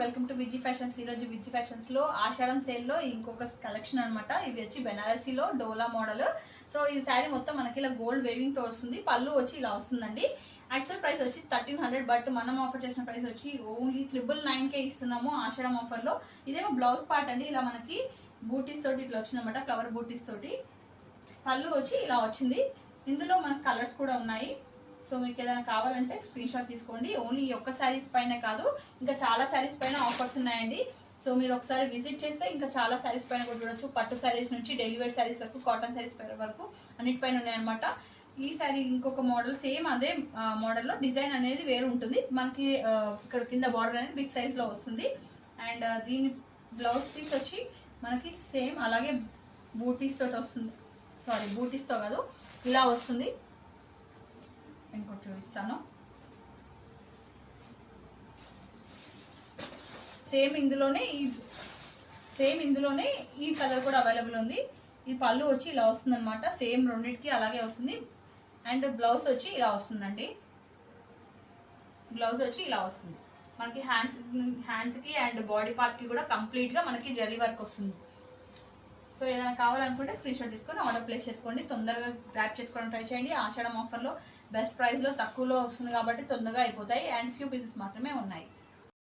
Welcome to విజీ fashions. ఈరోజు విజీ fashions లో ఆషాఢం sale లో ఇంకొక కలెక్షన్ అనమాట. ఇవి వచ్చి బెనారసీలో డోలా మోడల్. సో ఈ శారీ మొత్తం మనకి ఇలా గోల్డ్ వేవింగ్ తో వస్తుంది. పళ్ళు వచ్చి ఇలా వస్తుందండి. యాక్చువల్ ప్రైస్ వచ్చి 1300, బట్ మనం ఆఫర్ చేసిన ప్రైస్ వచ్చి ఓన్లీ 999 ఇస్తున్నాము ఆషాఢం ఆఫర్ లో. ఇదేమో బ్లౌజ్ పార్ట్ అండి. ఇలా మనకి బూటీస్ తోటి ఇట్లా వచ్చిందన్నమాట, ఫ్లవర్ బూటీస్ తోటి. పళ్ళు వచ్చి ఇలా వచ్చింది. ఇందులో మనకు కలర్స్ కూడా ఉన్నాయి. సో మీకు ఏదైనా కావాలంటే స్క్రీన్ షాట్ తీసుకోండి. ఓన్లీ ఈ ఒక్క శారీస్ పైన కాదు, ఇంకా చాలా శారీస్ పైన ఆఫర్స్ ఉన్నాయండి. సో మీరు ఒకసారి విజిట్ చేస్తే ఇంకా చాలా శారీస్ పైన కూడా చూడొచ్చు. పట్టు శారీస్ నుంచి డైలీ వేర్ శారీస్ వరకు, కాటన్ శారీస్ వరకు అన్నిటిపైన ఉన్నాయన్నమాట. ఈ శారీ ఇంకొక మోడల్, సేమ్ అదే మోడల్లో డిజైన్ అనేది వేరు ఉంటుంది. మనకి ఇక్కడ కింద బార్డర్ అనేది బిగ్ సైజ్ లో వస్తుంది. అండ్ దీని బ్లౌజ్ పీస్ వచ్చి మనకి సేమ్ అలాగే బూటీస్ తోటి వస్తుంది. సారీ, బూటీస్ తో కాదు, ఇలా వస్తుంది. ఇంకోటి చూపిస్తాను. సేమ్ ఇందులోనే ఈ కలర్ కూడా అవైలబుల్ ఉంది. ఈ పళ్ళు వచ్చి ఇలా వస్తుంది అనమాట. సేమ్ రెండింటికి అలాగే వస్తుంది. అండ్ బ్లౌజ్ వచ్చి ఇలా వస్తుందండి. బ్లౌజ్ వచ్చి ఇలా వస్తుంది. మనకి హ్యాండ్స్ కి అండ్ బాడీ పార్ట్ కి కూడా కంప్లీట్ గా మనకి జరీ వర్క్ వస్తుంది. సో ఏదైనా కావాలనుకుంటే స్క్రీన్ షాట్ తీసుకొని ఆర్డర్ ప్లేస్ చేసుకోండి. తొందరగా గ్రాప్ చేసుకోవడం ట్రై చేయండి. ఆషాఢం ఆఫర్లో బెస్ట్ ప్రైస్లో తక్కువలో వస్తుంది కాబట్టి తొందరగా అయిపోతాయి. అండ్ ఫ్యూ పీసెస్ మాత్రమే ఉన్నాయి.